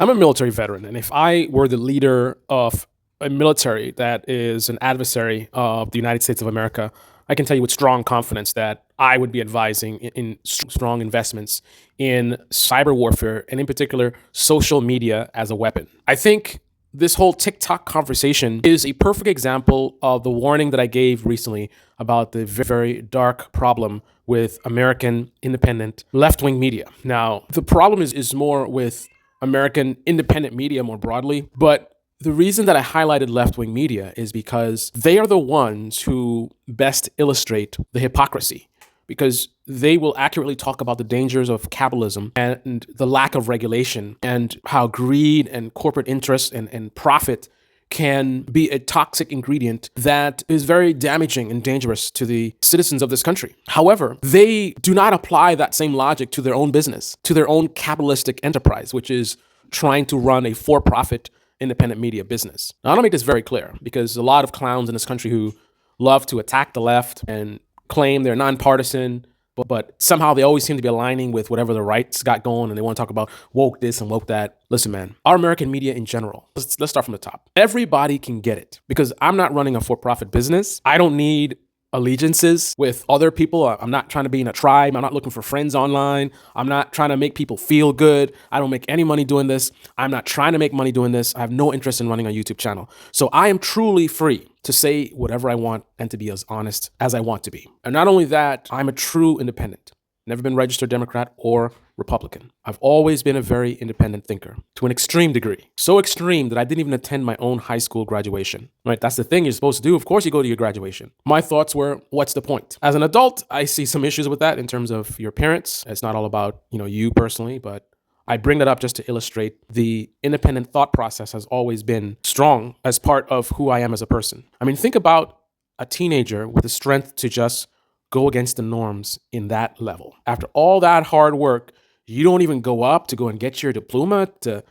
I'm a military veteran, and if I were the leader of a military that is an adversary of the United States of America, I can tell you with strong confidence that I would be advising in strong investments in cyber warfare and, in particular, social media as a weapon. I think this whole TikTok conversation is a perfect example of the warning that I gave recently about the very dark problem with American independent left wing media. Now, the problem is more with American independent media more broadly, but the reason that I highlighted left wing media is because they are the ones who best illustrate the hypocrisy, because they will accurately talk about the dangers of capitalism and the lack of regulation and how greed and corporate interest and profit can be a toxic ingredient that is very damaging and dangerous to the citizens of this country. However, they do not apply that same logic to their own business, to their own capitalistic enterprise, which is trying to run a for-profit independent media business. Now, I want to make this very clear because a lot of clowns in this country who love to attack the left and claim they're nonpartisan, but somehow they always seem to be aligning with whatever the right's got going, and they want to talk about woke this and woke that. Listen, man, our American media in general, let's start from the top. Everybody can get it because I'm not running a for-profit business. I don't need allegiances with other people. I'm not trying to be in a tribe. I'm not looking for friends online. I'm not trying to make people feel good. I don't make any money doing this. I'm not trying to make money doing this. I have no interest in running a YouTube channel. So I am truly free to say whatever I want and to be as honest as I want to be. And not only that, I'm a true independent. Never been registered Democrat or Republican. I've always been a very independent thinker to an extreme degree. So extreme that I didn't even attend my own high school graduation, right? That's the thing you're supposed to do. Of course you go to your graduation. My thoughts were, what's the point? As an adult, I see some issues with that in terms of your parents. It's not all about, you personally, but I bring that up just to illustrate the independent thought process has always been strong as part of who I am as a person. I mean, think about a teenager with the strength to just go against the norms in that level. After all that hard work, you don't even go up to go and get your diploma to,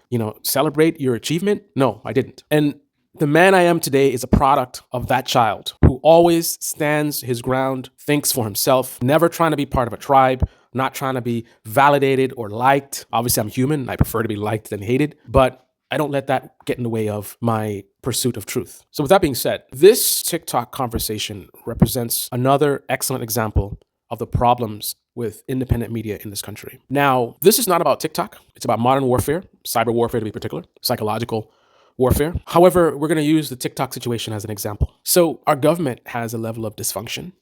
celebrate your achievement? No, I didn't. And the man I am today is a product of that child who always stands his ground, thinks for himself, never trying to be part of a tribe, not trying to be validated or liked. Obviously, I'm human. I prefer to be liked than hated, but I don't let that get in the way of my pursuit of truth. So with that being said, this TikTok conversation represents another excellent example of the problems with independent media in this country. Now, this is not about TikTok. It's about modern warfare, cyber warfare to be particular, psychological warfare. However, we're going to use the TikTok situation as an example. So our government has a level of dysfunction.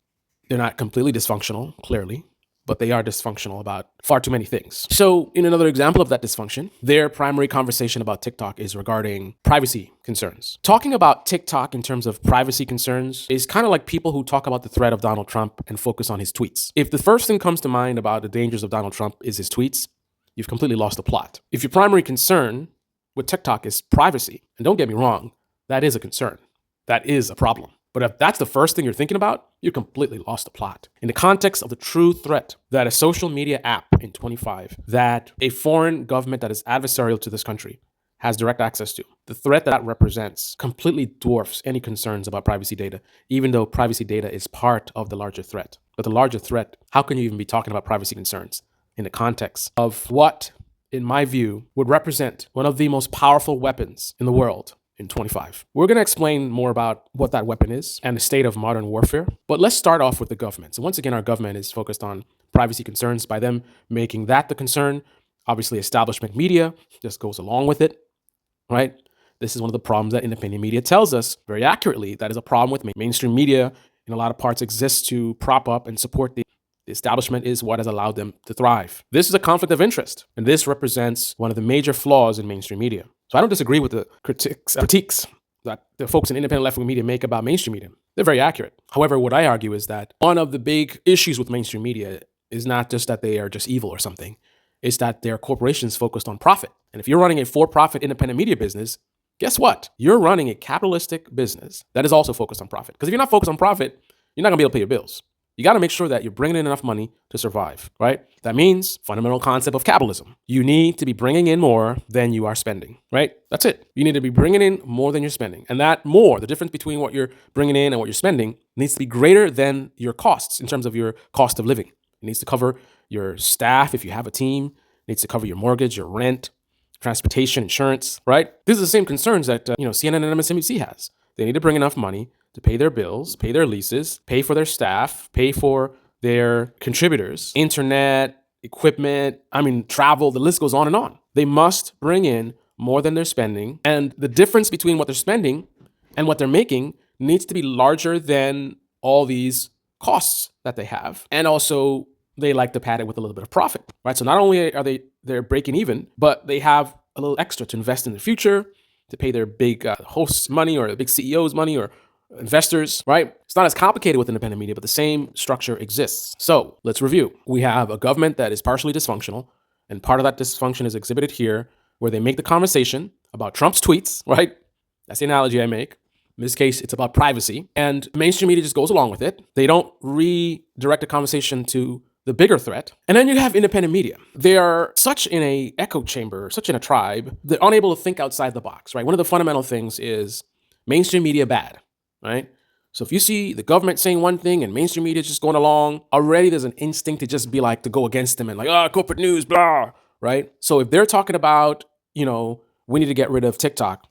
They're not completely dysfunctional, clearly, but they are dysfunctional about far too many things. So in another example of that dysfunction, their primary conversation about TikTok is regarding privacy concerns. Talking about TikTok in terms of privacy concerns is kind of like people who talk about the threat of Donald Trump and focus on his tweets. If the first thing comes to mind about the dangers of Donald Trump is his tweets, you've completely lost the plot. If your primary concern with TikTok is privacy, and don't get me wrong, that is a concern. That is a problem. But if that's the first thing you're thinking about, you completely lost the plot. In the context of the true threat that a social media app in 25, that a foreign government that is adversarial to this country has direct access to, the threat that represents completely dwarfs any concerns about privacy data, even though privacy data is part of the larger threat. But the larger threat, how can you even be talking about privacy concerns in the context of what, in my view, would represent one of the most powerful weapons in the world in 25. We're going to explain more about what that weapon is and the state of modern warfare, but let's start off with the government. So once again, our government is focused on privacy concerns by them making that the concern. Obviously, establishment media just goes along with it, right? This is one of the problems that independent media tells us very accurately. That is a problem with mainstream media in a lot of parts exists to prop up and support the establishment is what has allowed them to thrive. This is a conflict of interest, and this represents one of the major flaws in mainstream media. So I don't disagree with the critiques that the folks in independent left-wing media make about mainstream media. They're very accurate. However, what I argue is that one of the big issues with mainstream media is not just that they are just evil or something. It's that they're corporations focused on profit. And if you're running a for-profit independent media business, guess what? You're running a capitalistic business that is also focused on profit. Because if you're not focused on profit, you're not going to be able to pay your bills. You got to make sure that you're bringing in enough money to survive, right? That means fundamental concept of capitalism. You need to be bringing in more than you are spending, right? That's it. You need to be bringing in more than you're spending. And that more, the difference between what you're bringing in and what you're spending needs to be greater than your costs in terms of your cost of living. It needs to cover your staff if you have a team. It needs to cover your mortgage, your rent, transportation, insurance, right? These are the same concerns that CNN and MSNBC has. They need to bring enough money to pay their bills, pay their leases, pay for their staff, pay for their contributors, internet, equipment, travel, the list goes on and on. They must bring in more than they're spending. And the difference between what they're spending and what they're making needs to be larger than all these costs that they have. And also, they like to pad it with a little bit of profit, right? So not only are they're breaking even, but they have a little extra to invest in the future, to pay their big hosts money or the big CEOs money or investors, right? It's not as complicated with independent media, but the same structure exists. So let's review. We have a government that is partially dysfunctional, and part of that dysfunction is exhibited here, where they make the conversation about Trump's tweets, right? That's the analogy I make. In this case, it's about privacy, and mainstream media just goes along with it. They don't redirect the conversation to the bigger threat. And then you have independent media. They are such in a echo chamber, such in a tribe, they're unable to think outside the box, right? One of the fundamental things is mainstream media bad, right? So if you see the government saying one thing and mainstream media just going along, already there's an instinct to just be like, to go against them and like, corporate news, blah, right? So if they're talking about, we need to get rid of TikTok,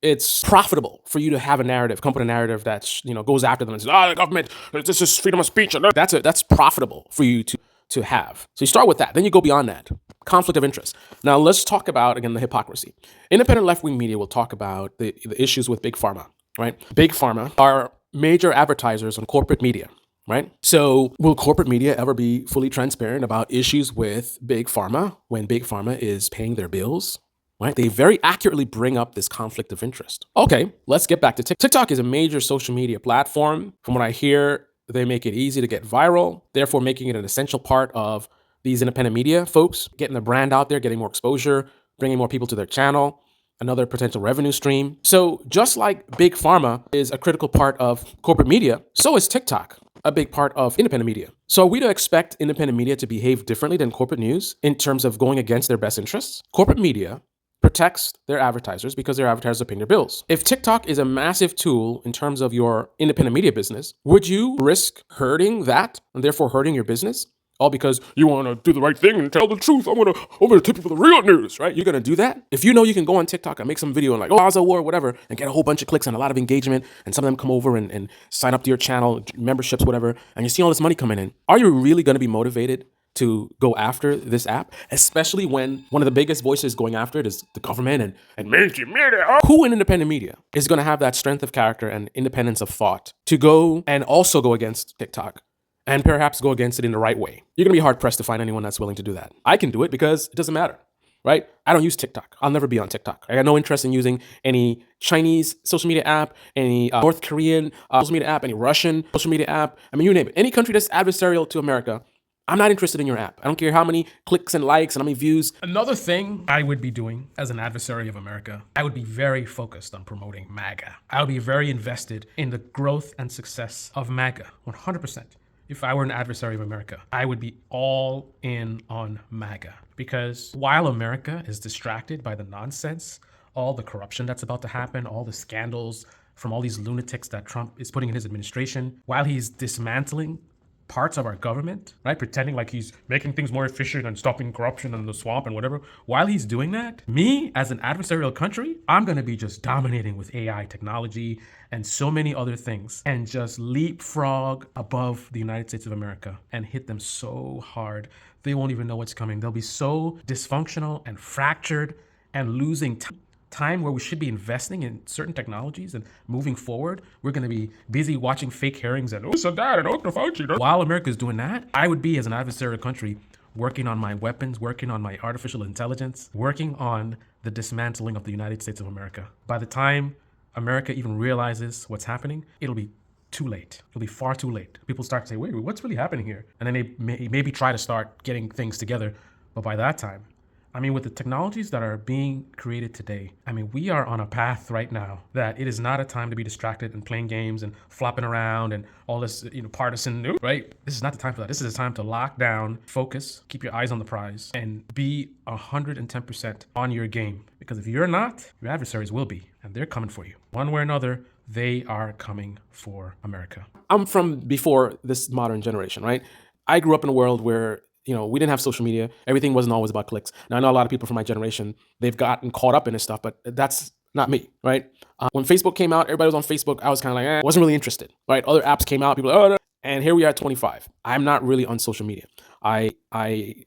it's profitable for you to have a narrative, come up with a narrative that's, goes after them and says, the government, this is freedom of speech. That's profitable for you to have. So you start with that. Then you go beyond that. Conflict of interest. Now let's talk about, again, the hypocrisy. Independent left-wing media will talk about the issues with Big Pharma, right? Big Pharma are major advertisers on corporate media, right? So will corporate media ever be fully transparent about issues with Big Pharma when Big Pharma is paying their bills? Right? They very accurately bring up this conflict of interest. Okay, let's get back to TikTok. TikTok is a major social media platform. From what I hear, they make it easy to get viral, therefore making it an essential part of these independent media folks, getting the brand out there, getting more exposure, bringing more people to their channel, another potential revenue stream. So just like Big Pharma is a critical part of corporate media, so is TikTok a big part of independent media. So are we to expect independent media to behave differently than corporate news in terms of going against their best interests? Corporate media protects their advertisers because their advertisers are paying their bills. If TikTok is a massive tool in terms of your independent media business, would you risk hurting that and therefore hurting your business? All because you want to do the right thing and tell the truth. I'm gonna tell people the real news, right? You're gonna do that? If you know you can go on TikTok and make some video and like, Gaza war, whatever, and get a whole bunch of clicks and a lot of engagement, and some of them come over and sign up to your channel, memberships, whatever, and you see all this money coming in, are you really gonna be motivated to go after this app, especially when one of the biggest voices going after it is the government and mainstream media? Who in independent media is going to have that strength of character and independence of thought to go and also go against TikTok and perhaps go against it in the right way? You're going to be hard pressed to find anyone that's willing to do that. I can do it because it doesn't matter, right? I don't use TikTok. I'll never be on TikTok. I got no interest in using any Chinese social media app, any North Korean social media app, any Russian social media app. I mean, you name it. Any country that's adversarial to America, I'm not interested in your app. I don't care how many clicks and likes and how many views. Another thing I would be doing as an adversary of America, I would be very focused on promoting MAGA. I would be very invested in the growth and success of MAGA, 100%. If I were an adversary of America, I would be all in on MAGA. Because while America is distracted by the nonsense, all the corruption that's about to happen, all the scandals from all these lunatics that Trump is putting in his administration, while he's dismantling parts of our government, right? Pretending like he's making things more efficient and stopping corruption in the swamp and whatever. While he's doing that, me as an adversarial country, I'm gonna be just dominating with AI technology and so many other things and just leapfrog above the United States of America and hit them so hard, they won't even know what's coming. They'll be so dysfunctional and fractured and losing time where we should be investing in certain technologies and moving forward. We're going to be busy watching fake hearings and this and that and Dr. Fauci. While America is doing that, I would be, as an adversarial country, working on my weapons, working on my artificial intelligence, working on the dismantling of the United States of America. By the time America even realizes what's happening, it'll be too late. It'll be far too late. People start to say, wait, what's really happening here? And then they maybe try to start getting things together. But by that time, I mean, with the technologies that are being created today, I mean, we are on a path right now that it is not a time to be distracted and playing games and flopping around and all this, partisan, right? This is not the time for that. This is the time to lock down, focus, keep your eyes on the prize, and be 110% on your game. Because if you're not, your adversaries will be, and they're coming for you. One way or another, they are coming for America. I'm from before this modern generation, right? I grew up in a world where we didn't have social media. Everything wasn't always about clicks. Now I know a lot of people from my generation, they've gotten caught up in this stuff, but that's not me, right? When Facebook came out, everybody was on Facebook. I was kind of like, wasn't really interested, right? Other apps came out, people, oh, no. And here we are at 25. I'm not really on social media. I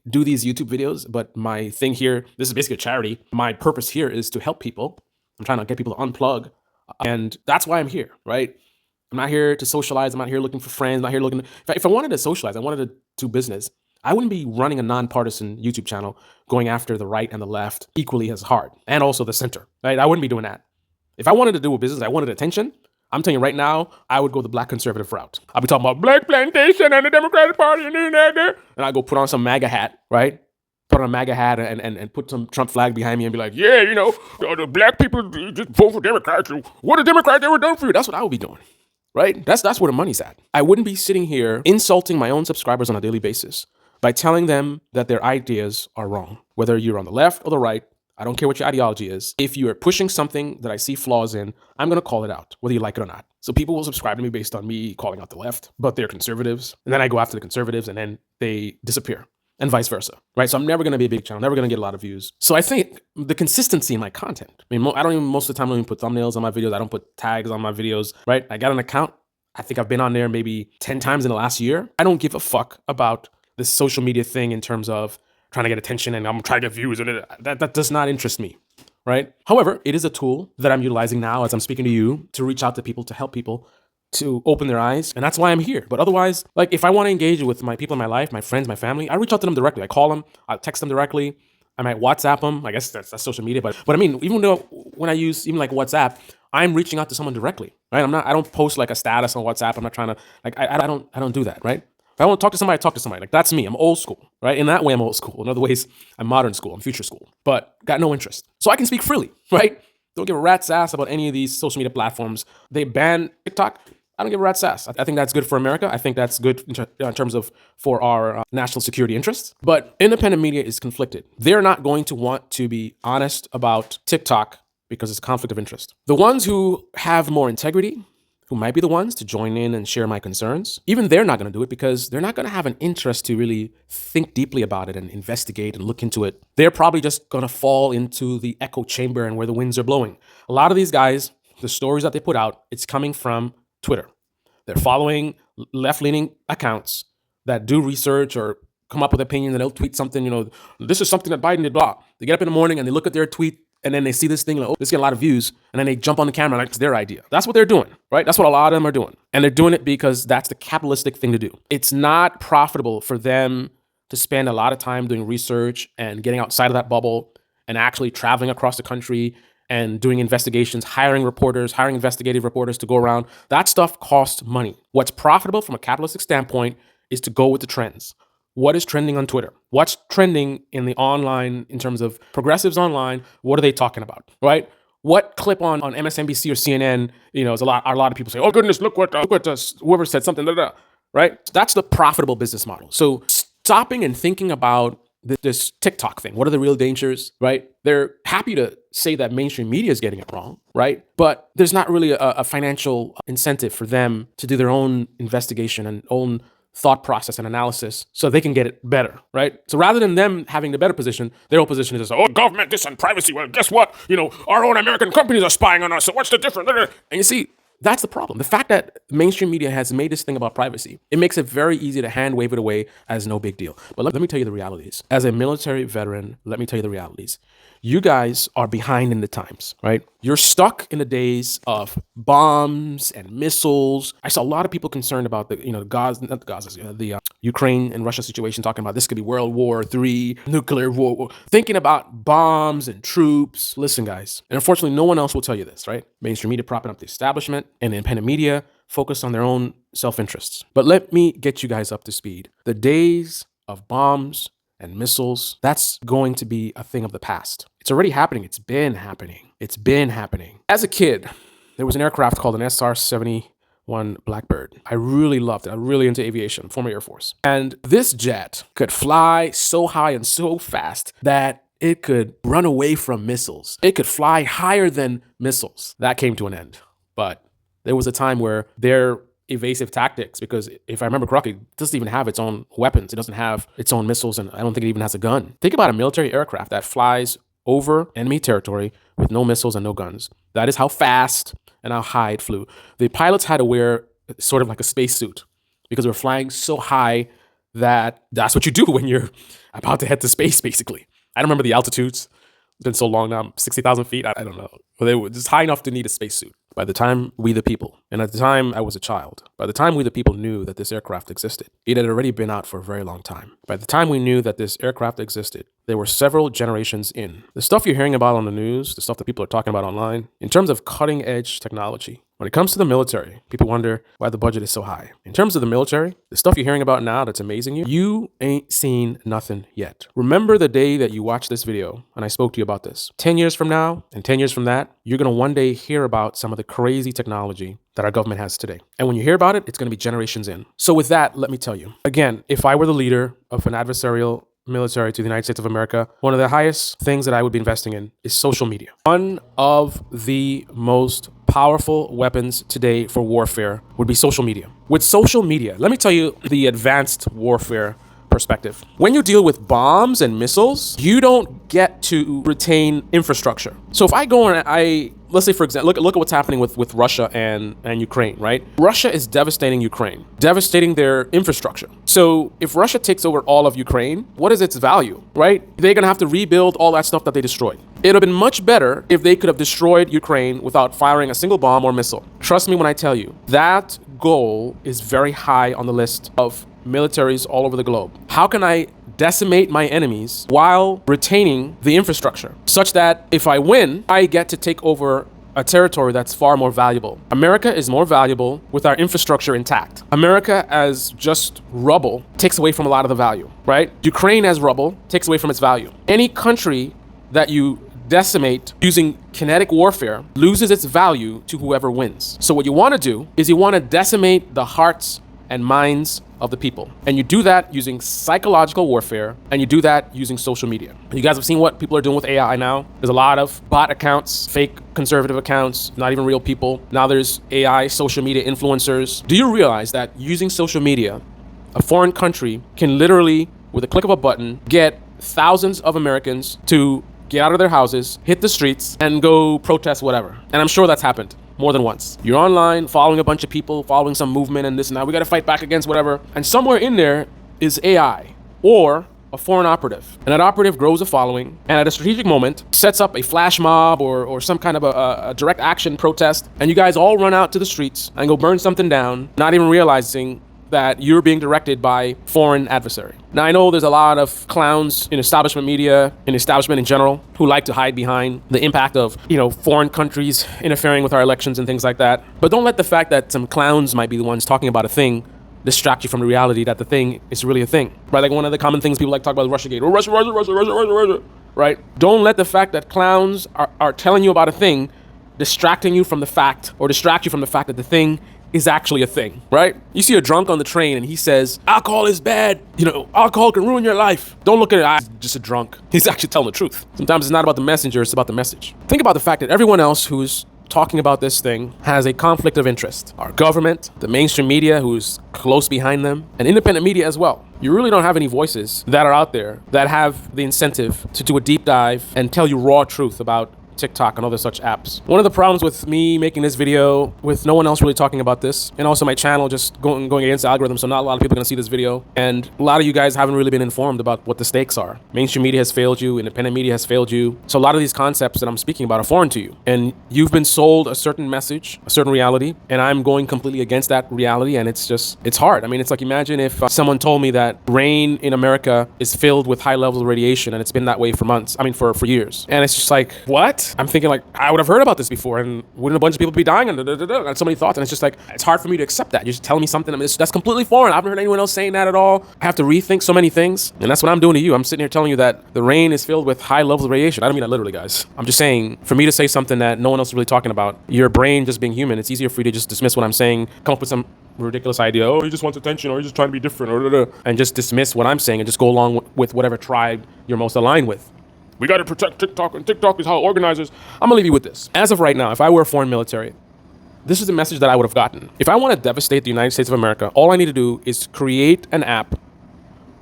do these YouTube videos, but my thing here, this is basically a charity. My purpose here is to help people. I'm trying to get people to unplug, and that's why I'm here, right? I'm not here to socialize. I'm not here looking for friends. I'm not here looking. If I wanted to socialize, I wanted to do business, I wouldn't be running a nonpartisan YouTube channel going after the right and the left equally as hard, and also the center, right? I wouldn't be doing that. If I wanted to do a business, I wanted attention, I'm telling you right now, I would go the black conservative route. I'll be talking about black plantation and the Democratic Party and I go put on some MAGA hat, right? Put on a MAGA hat and put some Trump flag behind me and be like, yeah, the black people just vote for Democrats. What a Democrat ever done for you? That's what I would be doing, right? That's where the money's at. I wouldn't be sitting here insulting my own subscribers on a daily basis by telling them that their ideas are wrong. Whether you're on the left or the right, I don't care what your ideology is. If you are pushing something that I see flaws in, I'm going to call it out, whether you like it or not. So people will subscribe to me based on me calling out the left, but they're conservatives. And then I go after the conservatives and then they disappear, and vice versa, right? So I'm never going to be a big channel, never going to get a lot of views. So I think the consistency in my content, I mean, I don't even, most of the time, I don't even put thumbnails on my videos. I don't put tags on my videos, right? I got an account. I think I've been on there maybe 10 times in the last year. I don't give a fuck about this social media thing in terms of trying to get attention and I'm trying to get views, and that does not interest me, right? However, it is a tool that I'm utilizing now as I'm speaking to you to reach out to people, to help people, to open their eyes, and that's why I'm here. But otherwise, like if I want to engage with my people in my life, my friends, my family, I reach out to them directly. I call them, I text them directly, I might WhatsApp them. I guess that's social media, but I mean, even though when I use even like WhatsApp, I'm reaching out to someone directly, right? I don't post like a status on WhatsApp. I'm not trying to I don't do that, right? If I want to talk to somebody, I talk to somebody. Like that's me. I'm old school, right? In that way, I'm old school. In other ways, I'm modern school. I'm future school, but got no interest. So I can speak freely, right? Don't give a rat's ass about any of these social media platforms. They ban TikTok. I don't give a rat's ass. I think that's good for America. I think that's good in terms of for our national security interests. But independent media is conflicted. They're not going to want to be honest about TikTok because it's conflict of interest. The ones who have more integrity, who might be the ones to join in and share my concerns, even they're not going to do it because they're not going to have an interest to really think deeply about it and investigate and look into it. They're probably just going to fall into the echo chamber and where the winds are blowing. A lot of these guys, the stories that they put out, it's coming from Twitter. They're following left-leaning accounts that do research or come up with opinions, and they'll tweet something, this is something that Biden did, blah. They get up in the morning and they look at their tweet, and then they see this thing like, oh, this get a lot of views, and then they jump on the camera like it's their idea. That's what they're doing, right? That's what a lot of them are doing. And they're doing it because that's the capitalistic thing to do. It's not profitable for them to spend a lot of time doing research and getting outside of that bubble and actually traveling across the country and doing investigations, hiring investigative reporters to go around. That stuff costs money. What's profitable from a capitalistic standpoint is to go with the trends. What is trending on Twitter? What's trending in the online, in terms of progressives online? What are they talking about, right? What clip on MSNBC or CNN, is a lot of people say, oh goodness, look what whoever said something, right? That's the profitable business model. So stopping and thinking about this TikTok thing, what are the real dangers, right? They're happy to say that mainstream media is getting it wrong, right? But there's not really a financial incentive for them to do their own investigation and own thought process and analysis so they can get it better, right? So rather than them having the better position, their own position is just, oh, government, this and privacy. Well, guess what? Our own American companies are spying on us. So what's the difference? And you see, that's the problem. The fact that mainstream media has made this thing about privacy, it makes it very easy to hand wave it away as no big deal. But let me tell you the realities. As a military veteran, let me tell you the realities. You guys are behind in the times, right? You're stuck in the days of bombs and missiles. I saw a lot of people concerned about the Ukraine and Russia situation, talking about this could be World War III, nuclear war, thinking about bombs and troops. Listen, guys, and unfortunately, no one else will tell you this, right? Mainstream media propping up the establishment and independent media focused on their own self-interests. But let me get you guys up to speed. The days of bombs and missiles, that's going to be a thing of the past. It's already happening. It's been happening. As a kid, there was an aircraft called an SR-71 Blackbird. I really loved it. I'm really into aviation, former Air Force. And this jet could fly so high and so fast that it could run away from missiles. It could fly higher than missiles. That came to an end. But there was a time where their evasive tactics, because if I remember correctly, it doesn't even have its own weapons. It doesn't have its own missiles, and I don't think it even has a gun. Think about a military aircraft that flies over enemy territory with no missiles and no guns. That is how fast and how high it flew. The pilots had to wear sort of like a spacesuit because we're flying so high that that's what you do when you're about to head to space, basically. I don't remember the altitudes. It's been so long now, 60,000 feet. I don't know. But they were just high enough to need a spacesuit. By the time we the people, and at the time I was a child, by the time we the people knew that this aircraft existed, it had already been out for a very long time. By the time we knew that this aircraft existed, there were several generations in. The stuff you're hearing about on the news, the stuff that people are talking about online, in terms of cutting edge technology, when it comes to the military, people wonder why the budget is so high. In terms of the military, the stuff you're hearing about now that's amazing you ain't seen nothing yet. Remember the day that you watched this video and I spoke to you about this. 10 years from now and 10 years from that, you're going to one day hear about some of the crazy technology that our government has today. And when you hear about it, it's going to be generations in. So with that, let me tell you. Again, if I were the leader of an adversarial military to the United States of America, one of the highest things that I would be investing in is social media. One of the most powerful weapons today for warfare would be social media. With social media, let me tell you the advanced warfare perspective. When you deal with bombs and missiles, you don't get to retain infrastructure. So if I go and let's say, for example, look at what's happening with Russia and Ukraine, right? Russia is devastating Ukraine, devastating their infrastructure. So if Russia takes over all of Ukraine, what is its value, right? They're going to have to rebuild all that stuff that they destroyed. It would have been much better if they could have destroyed Ukraine without firing a single bomb or missile. Trust me when I tell you, that goal is very high on the list of militaries all over the globe. How can I decimate my enemies while retaining the infrastructure such that if I win, I get to take over a territory that's far more valuable? America is more valuable with our infrastructure intact. America as just rubble takes away from a lot of the value, right? Ukraine as rubble takes away from its value. Any country that you decimate using kinetic warfare loses its value to whoever wins. So what you want to do is you want to decimate the hearts and minds of the people. And you do that using psychological warfare, and you do that using social media. You guys have seen what people are doing with AI now. There's a lot of bot accounts, fake conservative accounts, not even real people. Now there's AI social media influencers. Do you realize that using social media, a foreign country can literally, with a click of a button, get thousands of Americans to get out of their houses, hit the streets, and go protest whatever? And I'm sure that's happened more than once. You're online following a bunch of people, following some movement and this and that. We got to fight back against whatever. And somewhere in there is AI or a foreign operative. And that operative grows a following and at a strategic moment sets up a flash mob or some kind of a direct action protest. And you guys all run out to the streets and go burn something down, not even realizing that you're being directed by foreign adversary. Now, I know there's a lot of clowns in establishment media, in establishment in general, who like to hide behind the impact of, foreign countries interfering with our elections and things like that. But don't let the fact that some clowns might be the ones talking about a thing distract you from the reality that the thing is really a thing, right? Like one of the common things people like to talk about is Russiagate. Oh, Russia, right? Don't let the fact that clowns are telling you about a thing distracting you from the fact, or distract you from the fact that the thing is actually a thing, right? You see a drunk on the train and he says, alcohol is bad. Alcohol can ruin your life. Don't look at it, he's just a drunk. He's actually telling the truth. Sometimes it's not about the messenger, it's about the message. Think about the fact that everyone else who's talking about this thing has a conflict of interest. Our government, the mainstream media who's close behind them, and independent media as well. You really don't have any voices that are out there that have the incentive to do a deep dive and tell you raw truth about TikTok and other such apps. One of the problems with me making this video with no one else really talking about this, and also my channel just going against the algorithm, so not a lot of people are going to see this video, and a lot of you guys haven't really been informed about what the stakes are. Mainstream media has failed you, independent media has failed you, so a lot of these concepts that I'm speaking about are foreign to you, and you've been sold a certain message, a certain reality, and I'm going completely against that reality, and it's hard. I mean, it's like, imagine if someone told me that rain in America is filled with high levels of radiation, and it's been that way for months, for years, and it's just like, what? I'm thinking like, I would have heard about this before, and wouldn't a bunch of people be dying? And I had so many thoughts, and it's just like, it's hard for me to accept that. You're just telling me something that's completely foreign. I haven't heard anyone else saying that at all. I have to rethink so many things, and that's what I'm doing to you. I'm sitting here telling you that the rain is filled with high levels of radiation. I don't mean that literally, guys. I'm just saying, for me to say something that no one else is really talking about, your brain just being human, it's easier for you to just dismiss what I'm saying, come up with some ridiculous idea, he just wants attention, or he's just trying to be different, and just dismiss what I'm saying and just go along with whatever tribe you're most aligned with. We got to protect TikTok, and TikTok is how it organizes. I'm going to leave you with this. As of right now, if I were a foreign military, This is the message that I would have gotten. If I want to devastate the United States of America, all I need to do is create an app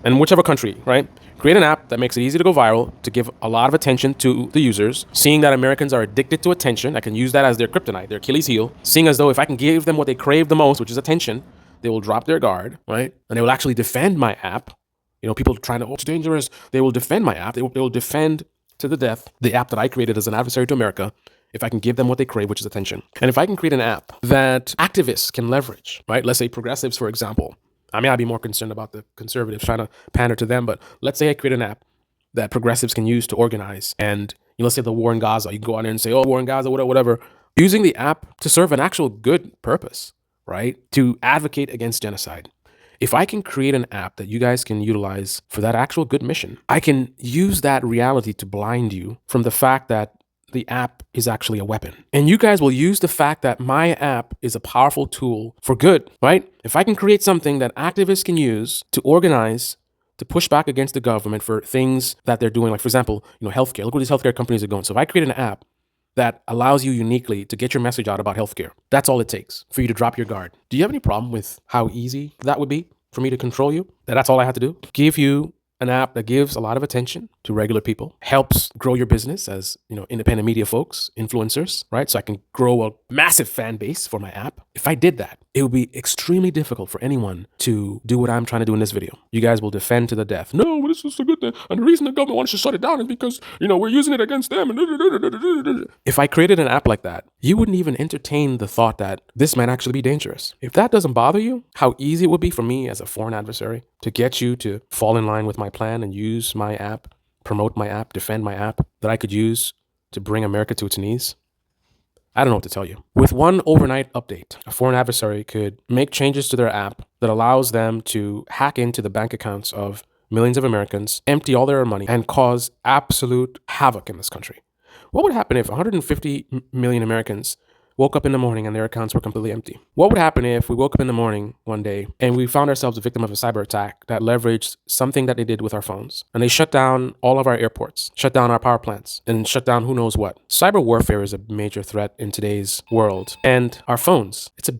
in whichever country, right? Create an app that makes it easy to go viral, to give a lot of attention to the users, seeing that Americans are addicted to attention. I can use that as their kryptonite, their Achilles heel, seeing as though if I can give them what they crave the most, which is attention, they will drop their guard, right? And they will actually defend my app. People trying to, oh, it's dangerous. They will defend my app. They will defend to the death the app that I created as an adversary to America if I can give them what they crave, which is attention. And if I can create an app that activists can leverage, right? Let's say progressives, for example. I mean, I'd be more concerned about the conservatives trying to pander to them, but let's say I create an app that progressives can use to organize. And let's say the war in Gaza, you can go out there and say, oh, war in Gaza, whatever. Using the app to serve an actual good purpose, right? To advocate against genocide. If I can create an app that you guys can utilize for that actual good mission, I can use that reality to blind you from the fact that the app is actually a weapon. And you guys will use the fact that my app is a powerful tool for good, right? If I can create something that activists can use to organize, to push back against the government for things that they're doing, like, for example, healthcare. Look where these healthcare companies are going. So if I create an app that allows you uniquely to get your message out about healthcare, that's all it takes for you to drop your guard. Do you have any problem with how easy that would be for me to control you? That's all I have to do? Give you an app that gives a lot of attention to regular people, helps grow your business as, independent media folks, influencers, right? So I can grow a massive fan base for my app. If I did that, it would be extremely difficult for anyone to do what I'm trying to do in this video. You guys will defend to the death. No, this is a good thing. And the reason the government wants to shut it down is because, we're using it against them. If I created an app like that, you wouldn't even entertain the thought that this might actually be dangerous. If that doesn't bother you, how easy it would be for me as a foreign adversary to get you to fall in line with my plan and use my app, promote my app, defend my app that I could use to bring America to its knees. I don't know what to tell you. With one overnight update, a foreign adversary could make changes to their app that allows them to hack into the bank accounts of millions of Americans, empty all their money, and cause absolute havoc in this country. What would happen if 150 million Americans woke up in the morning and their accounts were completely empty? What would happen if we woke up in the morning one day and we found ourselves a victim of a cyber attack that leveraged something that they did with our phones, and they shut down all of our airports, shut down our power plants, and shut down who knows what? Cyber warfare is a major threat in today's world. And our phones, it's a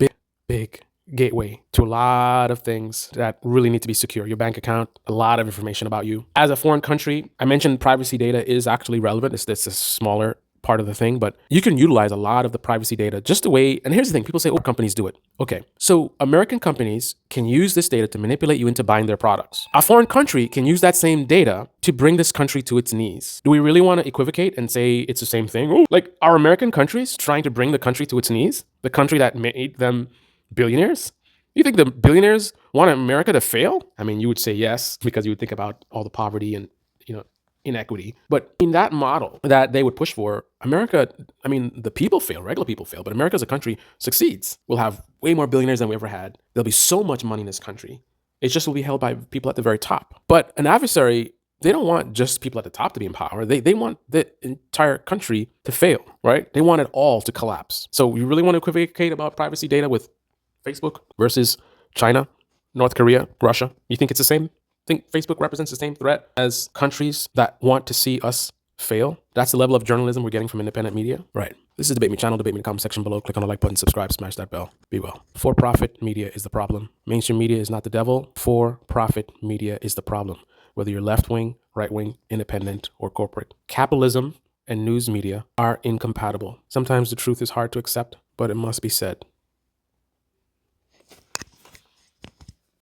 big gateway to a lot of things that really need to be secure. Your bank account, a lot of information about you. As a foreign country, I mentioned privacy data is actually relevant. It's a smaller part of the thing, but you can utilize a lot of the privacy data just the way, and here's the thing, people say, oh, companies do it. Okay, so American companies can use this data to manipulate you into buying their products. A foreign country can use that same data to bring this country to its knees. Do we really want to equivocate and say it's the same thing? Oh, like, are American countries trying to bring the country to its knees? The country that made them billionaires? You think the billionaires want America to fail? I mean, you would say yes, because you would think about all the poverty and, inequity. But in that model that they would push for, America, I mean, the people fail, regular people fail, but America as a country succeeds. We'll have way more billionaires than we ever had. There'll be so much money in this country. It just will be held by people at the very top. But an adversary, they don't want just people at the top to be in power. They want the entire country to fail, right? They want it all to collapse. So you really want to equivocate about privacy data with Facebook versus China, North Korea, Russia? You think it's the same? Think Facebook represents the same threat as countries that want to see us fail? That's the level of journalism we're getting from independent media? Right. This is Debate Me channel. Debate Me in the comment section below. Click on the like button, subscribe, smash that bell. Be well. For-profit media is the problem. Mainstream media is not the devil. For-profit media is the problem. Whether you're left-wing, right-wing, independent, or corporate. Capitalism and news media are incompatible. Sometimes the truth is hard to accept, but it must be said.